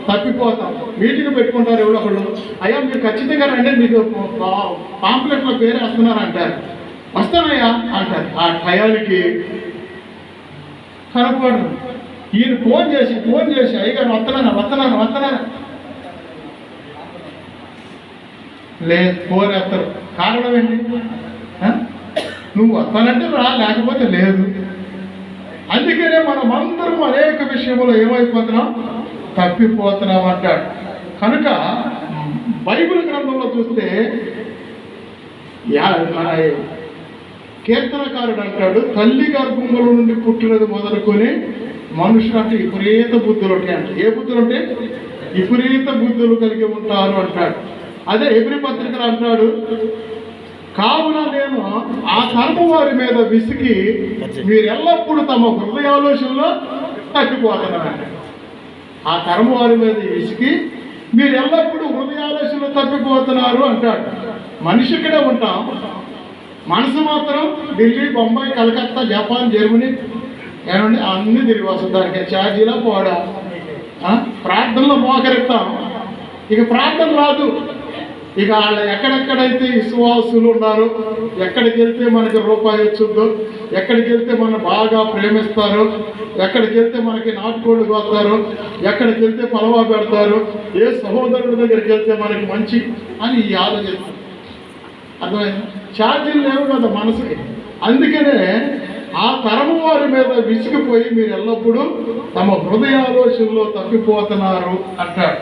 తప్పిపోతాం. మీటింగ్ పెట్టుకుంటారు ఎవరో ఒకళ్ళు, అయ్యా మీరు ఖచ్చితంగా రండి, మీకు పాంప్లెట్లో పేరు వేస్తున్నారు అంటారు. వస్తానయ్యా అంటారు. ఆ టయానికి కనపడరు. ఈయన ఫోన్ చేసి అయ్యగారు వస్తున్నాను లేదు, ఫోన్ వేస్తారు. కారణం ఏంటి? నువ్వు వస్తానంటే రా, లేకపోతే లేదు. అందుకనే మనమందరం అనేక విషయంలో ఏమైపోతున్నాం, తప్పిపోతున్నాం అంటాడు. కనుక బైబిల్ గ్రంథంలో చూస్తే మన కీర్తనకారుడు అంటాడు, తల్లి గర్భంలో నుండి పుట్టినది మొదలుకొని మనుషులు అంటే విపరీత బుద్ధులు ఉంటాయి అంట. ఏ బుద్ధులు అంటే విపరీత బుద్ధులు కలిగి ఉంటారు అంటాడు. అదే హెబ్రీ పత్రికలు అంటాడు, కావున నేను ఆ తరము వారి మీద విసిగి మీరు ఎల్లప్పుడూ తమ హృదయాలోచనలో తప్పిపోతున్నారంట. ఆ తరము వారి మీద విసిగి మీరు ఎల్లప్పుడూ హృదయాలోచనలో తప్పిపోతున్నారు అంటాడు. మనిషి ఇక్కడే ఉంటాం, మనసు మాత్రం ఢిల్లీ, బొంబాయి, కలకత్తా, జపాన్, జర్మనీ ఏమండి అన్నీ తిరిగి వస్తుంది. దానికి ఛార్జీలో పోడా. ప్రార్థనలో మోకరిస్తాం, ఇక ప్రార్థన రాదు. ఇక వాళ్ళు ఎక్కడెక్కడైతే విశ్వాసులు ఉన్నారో, ఎక్కడికి వెళ్తే మనకి రూపాయి వచ్చుద్దో, ఎక్కడికి వెళ్తే మనం బాగా ప్రేమిస్తారు, ఎక్కడికి వెళ్తే మనకి నాటుకోళ్ళు కోస్తారు, ఎక్కడికి వెళ్తే పలవా పెడతారు, ఏ సహోదరుడి దగ్గరికి వెళ్తే మనకి మంచి అని ఈ ఆలోచిస్తారు. అర్థమైంది? ఛార్జీలు లేవు కదా మనసుకి. అందుకనే ఆ తరము వారి మీద విసిగిపోయి మీరు ఎల్లప్పుడూ తమ హృదయాలోచనలో తప్పిపోతున్నారు అంటాడు.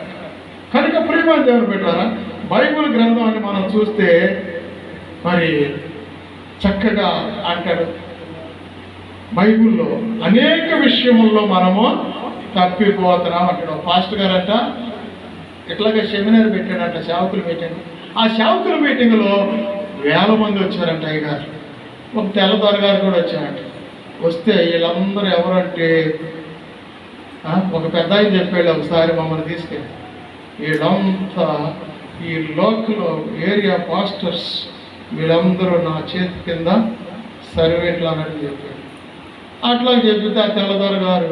కనుక ప్రియమైన దేవుని బిడ్డలారా, బైబిల్ గ్రంథాన్ని మనం చూస్తే మరి చక్కగా అంటాడు, బైబిల్లో అనేక విషయముల్లో మనము తప్పిపోతున్నాం అంటాడు. పాస్టర్ గారంట ఇట్లాగే సెమినార్ పెట్టాడంట, సేవకుల మీటింగ్. ఆ సేవకుల మీటింగ్లో 1000 మంది వచ్చారంట. అయ్యగారు ఒక తెల్లదొర గారు కూడా వచ్చారంట. వస్తే వీళ్ళందరూ ఎవరంటే ఒక పెద్ద ఆయన చెప్పాడు ఒకసారి మమ్మల్ని తీసుకెళ్ళి, వీళ్ళంతా ఈ లోకల్ ఏరియా పాస్టర్స్ వీళ్ళందరూ నా చేతి కింద సర్వేట్లు అన్నట్టు చెప్పాడు. అట్లా చెప్తే ఆ తెల్లదొర గారు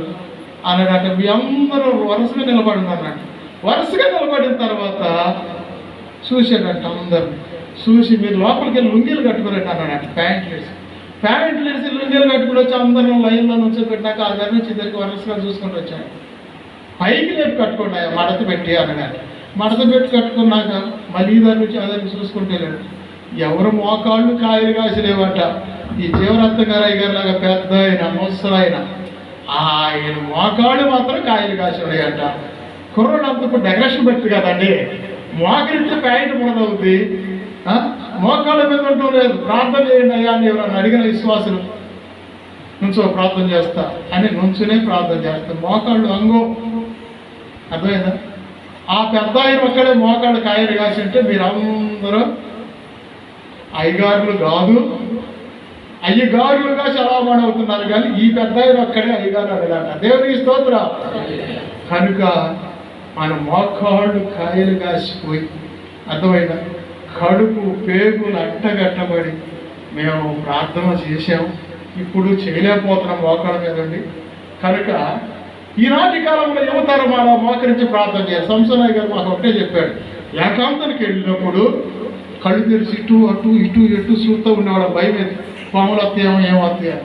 అన్నాడంటే మీ అందరూ వరుసగా నిలబడి అన్నట్టు. వరుసగా నిలబడిన తర్వాత చూశాడంట, అందరు చూసి మీరు లోపలికి వెళ్ళి లుంగీలు కట్టుకోరండి అన్నాడంట. ప్యాంట్లు వేసి లుంగీలు కట్టుకుని వచ్చి అందరూ లైన్లో నుంచి పెట్టినాక ఆ దగ్గర నుంచి ఇద్దరికి వరుసగా చూసుకుంటూ వచ్చాడు. పైకి లేపి కట్టుకోండి మడత పెట్టి అన్నాడు. మడత పెట్టి కట్టుకున్నాక మళ్ళీ దాని నుంచి అదరికి చూసుకుంటే లేడు. ఎవరు మోకాళ్ళు కాయలు కాసిలేవంట. ఈ జీవరత్న గారు లాగా పెద్ద ఆయన ముసలైన ఆయన మోకాళ్ళు మాత్రం కాయలు కాసినాయంట. కుర్రోడు అంత ఇప్పుడు డెకరేషన్ పెట్టి కదండి, మోకరిస్తే ప్యాంట్ ముడదవుద్ది, మోకాళ్ళ మీద ఉండటం లేదు. ప్రార్థన చేయండి అయ్యా అని ఎవరన్నా అడిగిన విశ్వాసులు నుంచో ప్రార్థన చేస్తా అని నుంచునే ప్రార్థన చేస్తాం. మోకాళ్ళు అంగో అర్థమైందా? ఆ పెద్ద ఆయన ఒక్కడే మోకాళ్ళు కాయలు కాసి ఉంటే మీరందరూ అయ్యగారులు కాదు, అయ్యగారులుగా చలామణి అవుతున్నారు. కానీ ఈ పెద్ద ఆయన ఒక్కడే అయ్యగారు అడగంట. దేవునికి స్తోత్రం. కనుక మన మోకాళ్ళు కాయలు కాసిపోయి అర్థమైందా, కడుపు పేగులు అట్టగట్టబడి మేము ప్రార్థన చేసాము, ఇప్పుడు చేయలేకపోతున్నాం మోకాళ్ళ మీదండి. కనుక ఈనాటి కాలంలో యువతరం మన మోకరించి ప్రార్థన చేయాలి. సంసోనయ్య గారు మాకు ఒకటే చెప్పాడు, ఏకాంతానికి వెళ్ళినప్పుడు కళ్ళు తెరిచి ఇటు అటు ఇటు ఎటు చూస్తూ ఉండేవాడు. భయం ఏది, పాములు వస్తాయేమో ఏమవుతాయో.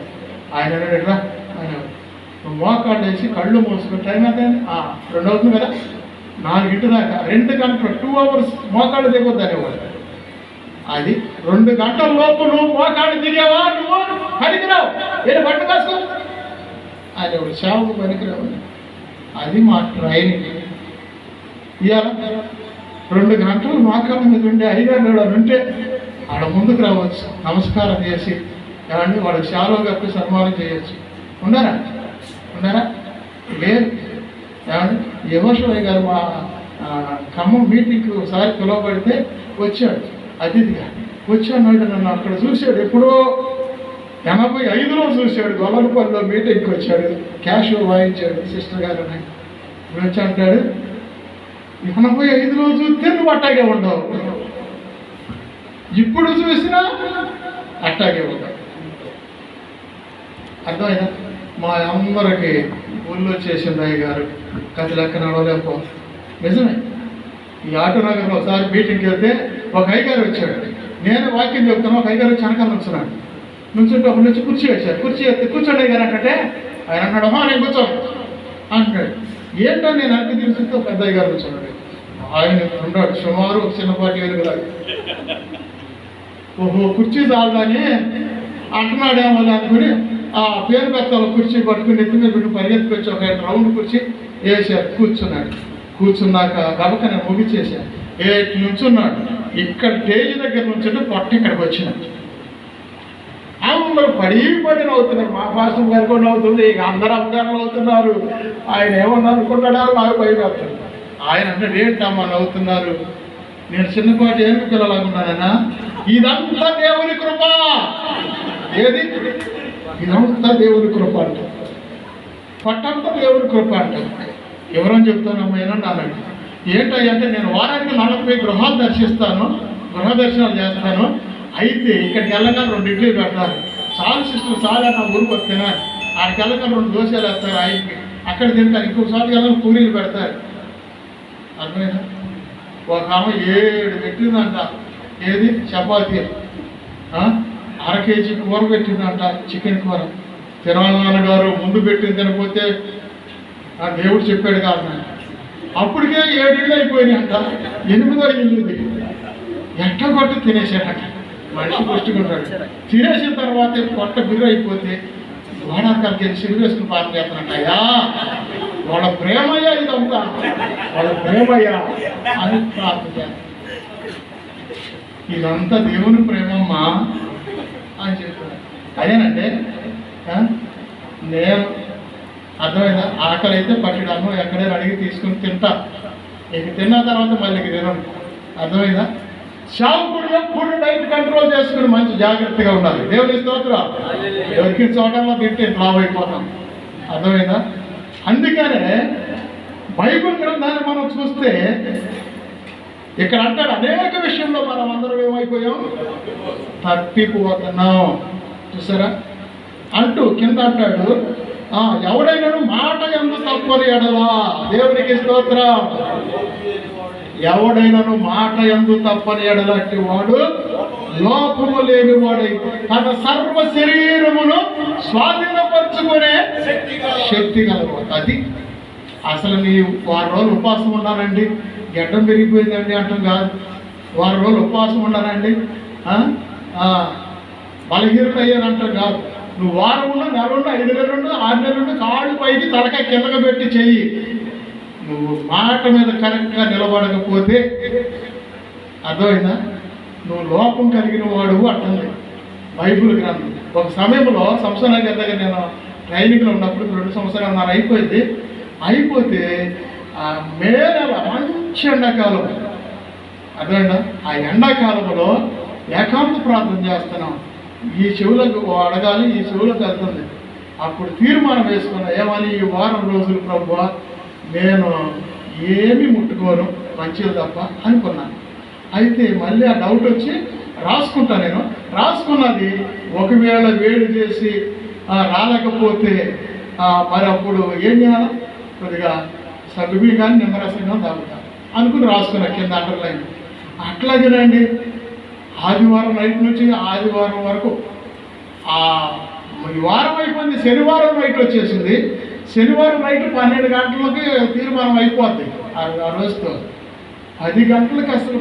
ఆయన ఎట్లా ఆయన మోకాళ్ళు వేసి కళ్ళు మూసుకుని టైం అయితే 2 అవుతుంది కదా, 4 దాకా 2 గంటలు 2 అవర్స్ మోకాళ్ళు దిగొద్దు అనేవాడు. అది 2 గంటల లోపు నువ్వు మోకాళ్ళు దిగావా, నువ్వు పనికిరావు, ఏదో బట్ట కాసుకో అని ఒక సేవకు పనికిరావు. అది మా ట్రైనింగ్. ఇవాళ 2 గంటలు మోకాళ్ళ మీద ఉండే అయ్యగారు ఉంటే ఆడ ముందుకు రావచ్చు, నమస్కారం చేసి ఏమండి వాళ్ళకి శాలో కప్పి సన్మానం చేయొచ్చు. ఉన్నారా లేదు. ఏమండి యమోషయ్య గారు మా ఖమ్మం మీటింగ్కి ఒకసారి పిలువబడితే వచ్చాడు, అతిథిగా వచ్చాడు. నన్ను అక్కడ చూశాడు, ఎప్పుడో 85లో చూశాడు. గొల్లపల్లిలో మీటింగ్కి వచ్చాడు, క్యాష్ వాయించాడు సిస్టర్ గారు. ఇప్పుడు వచ్చి అంటాడు, 85లో చూస్తే నువ్వు అట్టాగే ఉండవు, ఇప్పుడు చూసినా అట్టాగే ఉండవు. అర్థమైనా? మా అందరికి ఊళ్ళో చేసింది అయ్యగారు కథ లెక్క నడవలేకపో. నిజమే. ఈ ఆటో నగర్లో ఒకసారి మీటింగ్కి వెళ్తే ఒక అయ్యగారు వచ్చాడు. నేను వాక్యం చెప్తాను, ఒక అయ్యగారు వెనకాల నుంచున్నాడు. నుంచుంటే ఒక నుంచి కుర్చీ వేశాడు. కుర్చీ ఎత్తి కూర్చోండి అయ్యగారు అంటే ఆయన అన్నాడు, నేను కూర్చోను అంటున్నాడు. ఏంటో నేను అన్ని తీసుకుంటే ఒక పెద్ద అయ్యగారు కూర్చున్నాడు. ఆయన ఉన్నాడు సుమారు ఒక చిన్నపాటి వెలుగులాగా. ఓహో కుర్చీ చాలని అంటున్నాడేమో అనుకుని ఆ పేరు పెద్దల కుర్చీ పట్టుకుని ఎత్తి మీద పెట్టి పరిగెత్తుకొచ్చి ఒక రౌండ్ కుర్చీ వేసారు. కూర్చున్నాక గబక నేను ముగిచేసాను. నుంచున్నాడు. ఇక్కడ స్టేజ్ దగ్గర నుంచుంటే పొట్ట ఇక్కడికి వచ్చినాడు. అందరూ పడి నవ్వుతున్నారు. మా పాస్టర్ గారు కూడా నవ్వుతుంది, ఇక అందరూ అమ్మగారు నవ్వుతున్నారు. ఆయన ఏమన్నా అనుకుంటాడా నాకు భయపడుతుంది. ఆయన అంటే ఏంటమ్మా నవ్వుతున్నారు, నేను చిన్నపాటి ఏమి పిల్లలాగున్నానన్నా, ఇదంతా దేవుని కృప. ఏది ఇదంతా దేవుని కృప అంట, పట్టంతా దేవుని కృప అంట. ఎవరని చెప్తానమ్మా నాన్నకి ఏంటంటే నేను వారానికి 40 గృహాలు దర్శిస్తాను, గృహ దర్శనాలు చేస్తాను. అయితే ఇక్కడికి వెళ్ళగా 2 ఇడ్లీలు పెడతారు. చాలు సిస్టర్ చాలా నా ఊరికి వస్తేనా ఆడికి వెళ్ళగా 2 దోశలు వేస్తారు ఆయనకి, అక్కడ తింటారు. ఇంకోసారి వెళ్ళగా పూరీలు పెడతారు. అర్థమైనా? ఒక ఆమె 7 పెట్టిందంట. ఏది చపాతీ 1/2 కేజీ కూర పెట్టిందంట, చికెన్ కూర. తిరుమల ముందు పెట్టింది తినకపోతే ఆ దేవుడు చెప్పాడు కాదు. అప్పటికే 7 ఇళ్ళు అయిపోయినాయి అంట. 8వ ఇల్లుంది. ఎట్ట కొట్టు తినేసాడట. మనిషి పుష్టికుంటాడు. తినేసిన తర్వాత పొట్ట బిర్రు అయిపోతే గోడాకాలకి సిరి వేసుకుని పాపం చేస్తున్నట్టయ్యా, వాళ్ళ ప్రేమయ్యా ఇదంతా, వాళ్ళ ప్రేమయ్యా అని ప్రార్థన. ఇదంతా దేవుని ప్రేమమ్మా అని చెప్తున్నారు. అదేనంటే నేను అర్థమైందా? ఆకలి అయితే పట్టెడు అన్నం ఎక్కడైనా అడిగి తీసుకుని తింటా, ఇక తిన్న తర్వాత మళ్ళీ తినను. అర్థమైందా? శావుకుడు ఎప్పుడు డైట్ కంట్రోల్ చేసుకుని మంచి జాగ్రత్తగా ఉండాలి. దేవుని స్తోత్రం. ఎవరికి చోటల్లో తింటే లావ్ అయిపోతాం. అర్థమైందా? అందుకనే బైబిల్ గ్రంథాన్ని మనం చూస్తే ఇక్కడ అంటాడు అనేక విషయంలో మనం అందరం ఏమైపోయాం, తప్పిపోతున్నాం. చూసారా? అంటూ కింద అంటాడు, ఎవడైనా మాట యందు తప్పని ఎడలా. దేవునికి స్తోత్రం. ఎవడైనాను మాట యందు తప్పని ఎడలట్టి వాడు లోపము లేని వాడై తన సర్వ శరీరమును స్వాధీనపరుచుకునే శక్తి కలవాడు. అది అసలు నీ 6 రోజులు ఉపవాసం ఉన్నానండి, గడ్డం పెరిగిపోయిందండి అంటాం కాదు. 6 రోజులు ఉపవాసం ఉన్నానండి, బలహీనత అయ్యానంటాం కాదు. నువ్వు వారం ఉన్నా, నెల ఉన్నా, 5 నెలలు ఉన్నా, 6 నెలలు ఉన్నా, కాళ్ళు పైకి తలకాయ కిందగా పెట్టి చెయ్యి. నువ్వు మాట మీద కరెక్ట్గా నిలబడకపోతే అర్థమైందా, నువ్వు లోపం కలిగిన వాడు అంటుంది బైబిల్ గ్రంథం. ఒక సమయంలో సంవత్సరం దగ్గర నేను ట్రైనింగ్లో ఉన్నప్పుడు 2 సంవత్సరాలు నాకు అయిపోతే మే నెల మంచి ఎండాకాలం. అర్థమైందా? ఆ ఎండాకాలంలో ఏకాంత ప్రార్థన చేస్తున్నాం. ఈ చెవులకు అడగాలి, ఈ చెవులకు వెళ్తుంది. అప్పుడు తీర్మానం వేసుకున్నా, ఏమని, ఈ వారం రోజులు ప్రభువా నేను ఏమీ ముట్టుకోను మంచిది తప్ప అనుకున్నాను. అయితే మళ్ళీ ఆ డౌట్ వచ్చి రాసుకుంటా. నేను రాసుకున్నది ఒకవేళ వేడి చేసి రాలేకపోతే మరి అప్పుడు ఏం చేయాలి, కొద్దిగా సగ్గుబీ కానీ నిమ్మరసంగా తాగుతాను అనుకుని రాసుకున్నా కింద అండర్లైన్. అట్లాగేనండి ఆదివారం నైట్ నుంచి ఆదివారం వరకు ఈ వారం అయిపోయింది. శనివారం నైట్ వచ్చేసింది. శనివారం నైట్ 12 గంటలకి తీర్మానం అయిపోద్ది. ఆ రోజుతో 10 గంటలకి అసలు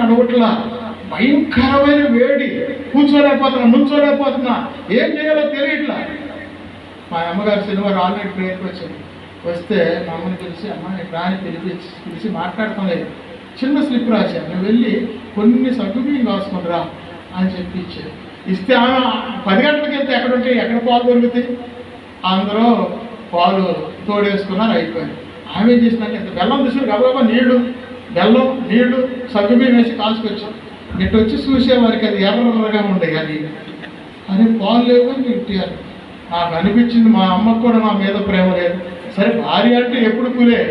అడగట్లా, భయంకరమైన వేడి, కూర్చోలేకపోతున్నా, నుంచోలేకపోతున్నా, ఏం చేయాలో తెలియట్లా. మా అమ్మగారు శనివారం ఆల్రెడీ ప్రేయర్కి వచ్చింది. వస్తే మా అమ్మని పిలిచి, అమ్మ ఇక్కడ అని పిలిచి మాట్లాడటం లేదు, చిన్న స్లిప్ రాశాను, నువ్వు వెళ్ళి కొన్ని సగ్గుబియ్యం కాసుకుంటురా అని చెప్పి ఇచ్చారు. ఇస్తే ఆమె 10 గంటలకి వెళ్తే ఎక్కడ పాలు దొరుకుతాయి, అందరూ పాలు తోడేసుకున్నారు, అయిపోయింది. ఆమె ఏం చేసినాక ఇంత బెల్లం తీసుకుని గబగబా బెల్లం నీళ్లు సగ్గుబియ్యం వేసి కాసుకొచ్చారు. ఇటు వచ్చి చూసేవారికి అది ఎర్రగా ఉండేవి. అది పాలు లేవు అని తిట్టారు. నాకు అనిపించింది మా అమ్మకు కూడా నా మీద ప్రేమ లేదు. సరే భార్య అంటే ఎప్పుడు కూలే,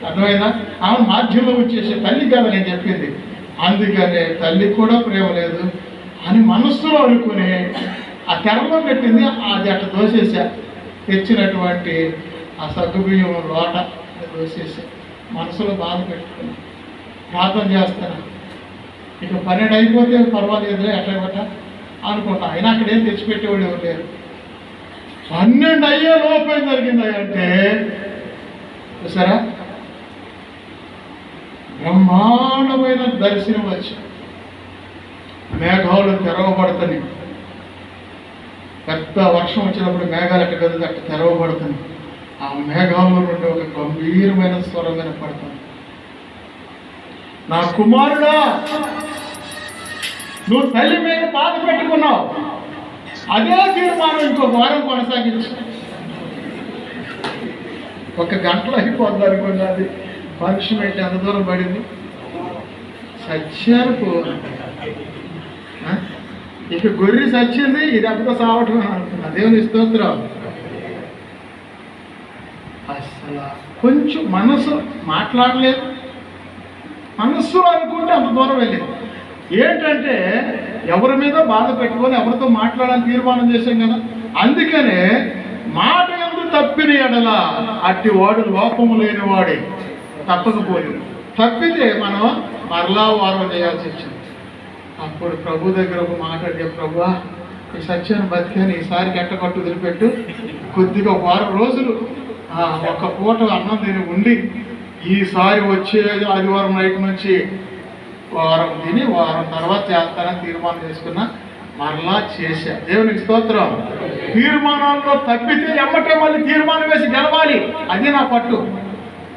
అర్థమైందా? ఆమె మాధ్యమం వచ్చేసి తల్లి కదా నేను చెప్పింది, అందుకనే తల్లికి కూడా ప్రేమ లేదు అని మనస్సులో అనుకుని ఆ తెరలో పెట్టింది, అది అట్లా దోసేసా. తెచ్చినటువంటి ఆ సగ్గుబియ్యం లోట దోసేసా. మనసులో బాధ పెట్టుకున్నా, ప్రార్థన చేస్తున్నా. ఇక 12 అయిపోతే పర్వాలేదు ఎట్లా కొట్ట అనుకుంటా. అయినా అక్కడేం తెచ్చిపెట్టేవాడు ఎవరు లేరు. 12 అయ్యే లోపేం జరిగింది అంటే చూసారా, బ్రహ్మాండమైన దర్శనం వచ్చి మేఘాలు తెరవబడుతుంది. పెద్ద వర్షం వచ్చినప్పుడు మేఘాలు ఎట్ట కదిలి అట్ట తెరవబడుతుంది. ఆ మేఘాల్లో నుండి ఒక గంభీరమైన స్వరం వినపడుతుంది, నా కుమారుడా నువ్వు తల్లి మీద బాధ పెట్టుకున్నావు, అదే తీర్మానం ఇంకొక వారం కొనసాగించు. 1 గంటలో అయిపోద్ది అనుకోండి. అది పనిష్మెంట్ ఎంత దూరం పడింది, సత్యానికి ఇక గొర్రె సచ్చింది, ఇది అప్పుడు సావటం అనుకున్నా. దేవుని స్తోత్రం. అసలు కొంచెం మనసు మాట్లాడలేదు, మనస్సు అనుకుంటే అంత దూరం వెళ్ళింది. ఏంటంటే ఎవరి మీద బాధ పెట్టుకొని ఎవరితో మాట్లాడాలని తీర్మానం చేశాం కదా. అందుకనే మాట యందు తప్పిన ఎడల అట్టి వాడు లోపము లేని వాడే. తప్పకపోయింది, తప్పితే మనం మరలా వారం చేయాల్సి వచ్చింది. అప్పుడు ప్రభు దగ్గర ఒక మాట అడిగే, ప్రభువా ఈ సత్యాన్ని బతికాను, ఈసారికి ఎట్టకట్టు వదిలిపెట్టు, కొద్దిగా 1 వారం రోజులు 1 పూట అన్నం తిని ఉండి ఈసారి వచ్చే ఆదివారం నైట్ నుంచి వారం తిని వారం తర్వాత చేస్తానని తీర్మానం చేసుకున్నా. మరలా చేశా. దేవునికి స్తోత్రం. తీర్మానాల్లో తప్పితే ఎమ్మటే మళ్ళీ తీర్మానం వేసి గెలవాలి, అది నా పట్టు.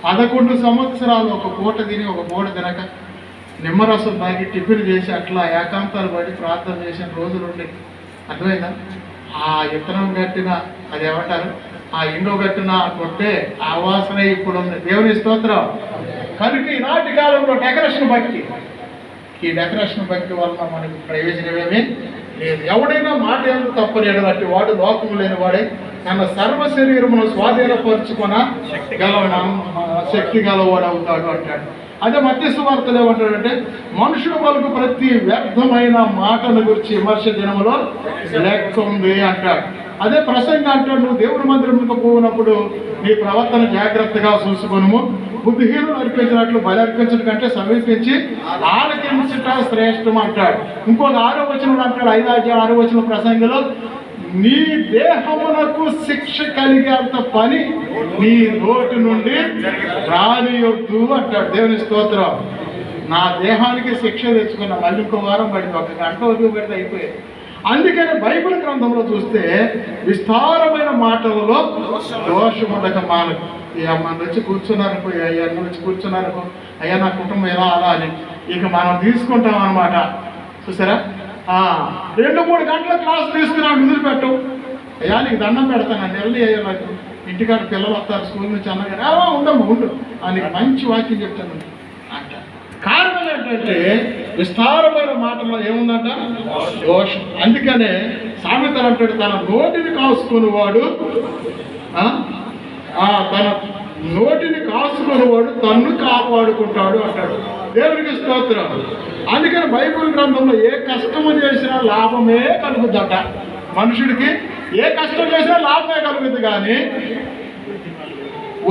11 సంవత్సరాలు 1 పూట తిని 1 పూట తినక నిమ్మరసం తాగి టిఫిన్ చేసి అట్లా ఏకాంతాలు పడి ప్రార్థన చేసిన రోజులుండి, అర్థమైందా? ఆ ఇత్తనం కట్టిన అది ఏమంటారు, ఆ ఇండో కట్టిన కొట్టే ఆ వాసన ఇప్పుడు ఉంది. దేవుని స్తోత్రం. కనుక ఈనాటి కాలంలో డెకరేషన్ భక్తి, ఈ డెకరేషన్ భక్తి వలన మనకు ప్రయోజనమేమీ లేదు. ఎవడైనా మాట ఎందుకు తప్పలేడు అట్టి వాడు లోకం లేని వాడే తన సర్వ శరీరమును స్వాధీనపరుచుకున్న శక్తి గలవాడు అవుతాడు అంటాడు. అదే మత్తయి సువార్తలో ఏమంటాడంటే, మనుషుడు పలుకు ప్రతి వ్యర్థమైన మాటను గురించి విమర్శ దినములో లెక్క ఉంది అంటాడు. అదే ప్రసంగం అంటాడు, నువ్వు దేవుని మందిరంకు పోయినప్పుడు నీ ప్రవర్తన జాగ్రత్తగా చూసుకొనుము, బుద్ధిహీనులు అర్పించినట్లు బలి అర్పించడం కంటే సమీపించి ఆలకించుట శ్రేష్టం అంటాడు. ఇంకొక 6వ వచనం అంటాడు, 5వ 6వ వచనం ప్రసంగంలో, నీ దేహమునకు శిక్ష కలిగేంత పని నీ నోటి నుండి రానియొద్దు అంటాడు. దేవుని స్తోత్రం. నా దేహానికి శిక్ష తెచ్చుకున్న మళ్ళీ ఇంకో వారం పడింది, 1 గంట వరకు పెడితే అయిపోయాయి. అందుకని బైబిల్ గ్రంథంలో చూస్తే విస్తారమైన మాటలలో దోషం ఉండక మానకు. ఈ అమ్మ వచ్చి కూర్చున్నారనుకో, అయ్యా వచ్చి కూర్చున్నారనుకో, అయ్యా నా కుటుంబం ఎలా అలా అని ఇక మనం తీసుకుంటాం అన్నమాట. చూసారా, 2-3 గంటల క్లాస్ తీసుకున్నాడు, వదిలిపెట్టు. అయ్యా నీకు దండం పెడతాను, వెళ్ళి అయ్యా నాకు ఇంటికాడ పిల్లలు వస్తారు స్కూల్ నుంచి అన్నగానే, ఉండమ్మా ఉండు నీకు మంచి వాక్యం చెప్తాను అంట. కారణం ఏంటంటే విస్తారమైన మాటల్లో ఏముందంట, దోషం. అందుకనే సామెతలు అంటాడు, తన నోటిని కాసుకుని వాడు తన నోటిని కాసుకుని వాడు తన్ను కాపాడుకుంటాడు అంటాడు. దేవునికి స్తోత్రం. అందుకని బైబిల్ గ్రంథంలో ఏ కష్టము చేసినా లాభమే కలుగుద్దట. మనుషుడికి ఏ కష్టం చేసినా లాభమే కలుగుద్ది, కానీ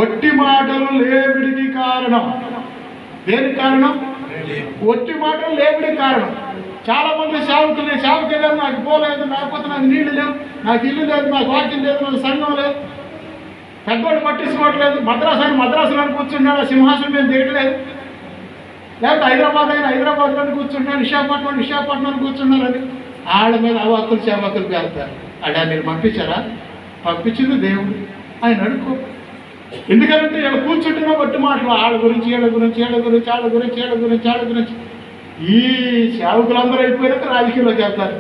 ఒట్టి మాటలు లేవిడికి కారణం. దేనికి కారణం? ఒట్టి మాటలు లేవిడికి కారణం. చాలా మంది సేవకులు, సేవకే లేదు, నాకు పోలేదు, లేకపోతే నాకు నీళ్లు లేవు, నాకు ఇల్లు లేదు, నాకు వాక్యం లేదు, నాకు సంఘం లేదు, పెద్దవాళ్ళు పట్టించుకోవట్లేదు, మద్రాసులో కూర్చున్నాడు, సింహాసనం మేము చేయట్లేదు, లేకపోతే హైదరాబాద్లో కూర్చుంటాను, విశాఖపట్నంలో కూర్చున్నారని వాళ్ళ మీద అవాక్కులు సేవకులు వెళ్తారు. అడా మీరు పంపించారా? పంపించింది దేవుడు, ఆయన అడుక్కో. ఎందుకంటే వీళ్ళు కూర్చుంటున్నా బట్టి మాటలు వాళ్ళ గురించి ఈ సేవకులందరూ అయిపోయాక రాజకీయంలోకి వెళ్తారు.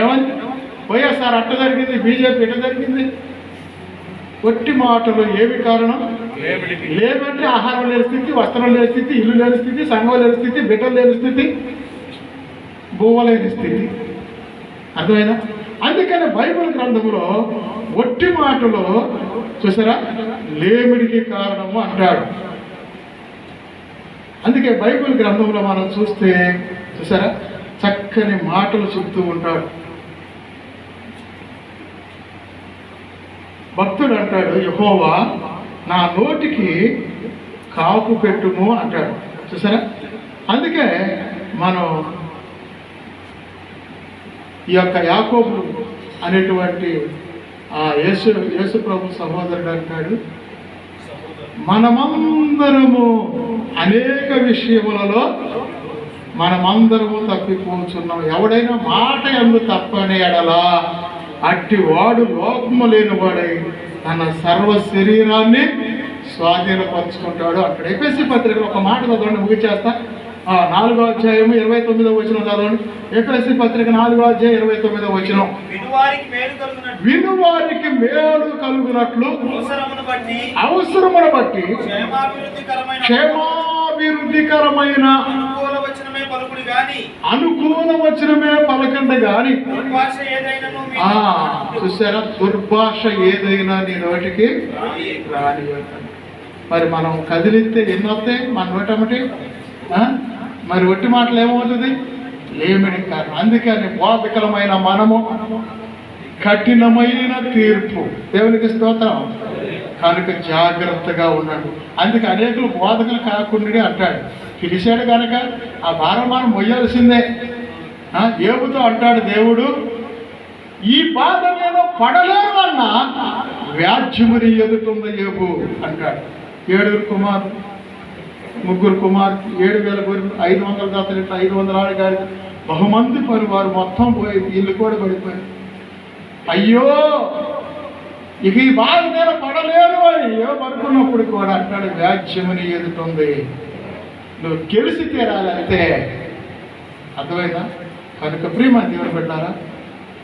ఏమని వైఎస్ఆర్ అట్ట జరిగింది, బీజేపీ ఎట్ట జరిగింది. ఒట్టి మాటలు ఏవి కారణం? లేవంటే ఆహారం లేని స్థితి, వస్త్రం లేని స్థితి, ఇల్లు లేని స్థితి, సంఘం లేని స్థితి, బిడ్డలు లేని స్థితి, భూమలేని స్థితి. అర్థమైనా? అందుకని బైబిల్ గ్రంథంలో ఒట్టి మాటలు చూసారా లేమిడికి కారణము అంటాడు. అందుకే బైబిల్ గ్రంథంలో మనం చూస్తే చూసారా చక్కని మాటలు చెప్తూ ఉంటాడు. భక్తుడు అంటాడు, యెహోవా నా నోటికి కాపు పెట్టుము అంటాడు. చూసారా, అందుకే మనం ఈ యొక్క యాకోబు అనేటువంటి ఆ యేసు ప్రభు సహోదరుడు అంటాడు, మనమందరము అనేక విషయములలో మనమందరము తప్పిపోతున్నాం. ఎవడైనా మాట యందు తప్పని ఎడలా అట్టి వాడు లోపము లేని వాడై తన సర్వ శరీరాన్ని స్వాధీనపరుచుకుంటాడు అంటాడు. ఎఫెసీ పత్రికలో ఒక మాట చదవండి, ముగిచేస్తా. 4వ అధ్యాయము 29వ వచనం చదవండి. ఎఫెసీ పత్రిక 4వ అధ్యాయం 29వ వచనం. వినువారికి మేలు కలుగునట్లు అవసరమును బట్టి క్షేమాభివృద్ధికరమైన అనుకూల వచనమే పలకండి గాని చూసారా దుర్భాష ఏదైనా నీ నోటికి రాని. మరి మనం కదిలిస్తే ఎన్ని వస్తాయి మన నోటమటి? మరి ఒట్టి మాటలు ఏమవుతుంది? లేమిడి కారణం. అందుకని బోధకరమైన మనము కఠినమైన తీర్పు. దేవునికి స్తోత్రం. కనుక జాగ్రత్తగా ఉండండి. అందుకే అనేకులు బోధకులు కాకుండా అంటాడు, పిలిచాడు కనుక ఆ భారం మనం మొయ్యాల్సిందే. ఏబుతో అంటాడు దేవుడు, ఈ బాధ నేను పడలేను అన్న వ్యాజ్యముని ఎదుటుంది ఏబు అంటాడు. 7 కుమారులు, 3 కుమార్తె, 7,000 గొర్రెలు, 500 జాతలు, 500 ఆడగాడి, బహుమంది పరివారు మొత్తం పోయి ఇల్లు కూడా పడిపోయారు. అయ్యో ఇక ఈ బాధ నేను పడలేను అని ఏమనుకున్నప్పుడు కూడా అంటాడు, వ్యాజ్యముని ఎదుటుంది, నువ్వు గెలిచి తీరాలంటే. అర్థమైందా? కనుక ప్రియమైన దేవుని బిడ్డలారా,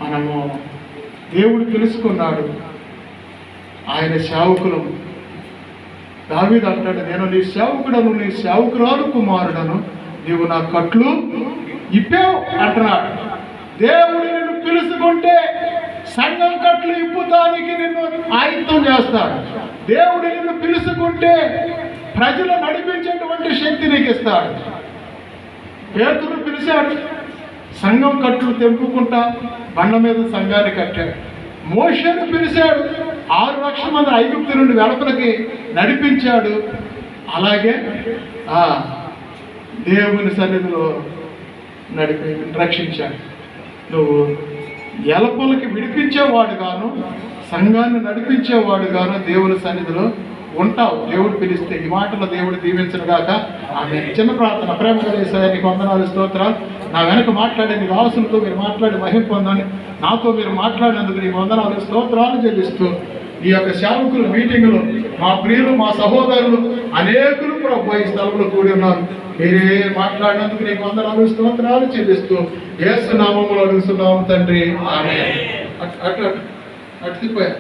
మనము దేవుడు తెలుసుకున్నాడు. ఆయన సేవకులు దావీదు అంటాడు, నేను నీ సేవకుడను, నీ సేవకురాలు కుమారుడను, నీవు నా కట్లు ఇప్పావు అంటున్నాడు. దేవుడు నిన్ను పిలుచుకుంటే సంఘం కట్లు ఇప్పుతానికి నిన్ను ఆయుత్తం చేస్తాడు. దేవుడు నిన్ను పిలుచుకుంటే ప్రజలు నడిపించేటువంటి శక్తి నీకు ఇస్తాడు. పేతురు పిలిచాడు, సంఘం కట్లు తెంపుకుంటా బండ మీద సంఘాన్ని కట్టాడు. మోషేను పిలిచాడు, 6 లక్షల మంది ఐగుప్తు నుండి వెలుపలకి నడిపించాడు. అలాగే దేవుని సన్నిధిలో రక్షించాడు. నువ్వు ఎలపలకి విడిపించేవాడు గాను, సంఘాన్ని నడిపించేవాడు గాను దేవుని సన్నిధిలో ఉంటావు. దేవుడు పిలిస్తే. ఈ మాటలో దేవుడు దీవించను గాక. ఆమె చిన్న ప్రార్థన. ప్రేమ కలిగేసాయి, నీకు వందనాలు, స్తోత్రాలు. నా వెనక మాట్లాడే నీ దాసులతో మీరు మాట్లాడి మహిమ పొందని, నాతో మీరు మాట్లాడినందుకు నీకు వందనాలు, స్తోత్రాలు చెల్లిస్తూ, ఈ యొక్క సేవకుల మీటింగ్లో మా ప్రియులు, మా సహోదరులు అనేకులు ప్రభు ఈ స్థలంలో కూడి ఉన్నారు. మీరే మాట్లాడినందుకు నీకు వందనాలు, స్తోత్రాలు చెల్లిస్తూ యేసు నామములో అడుగుతున్నాము తండ్రి. ఆమేన్. అట్లా అట్టిపోయా.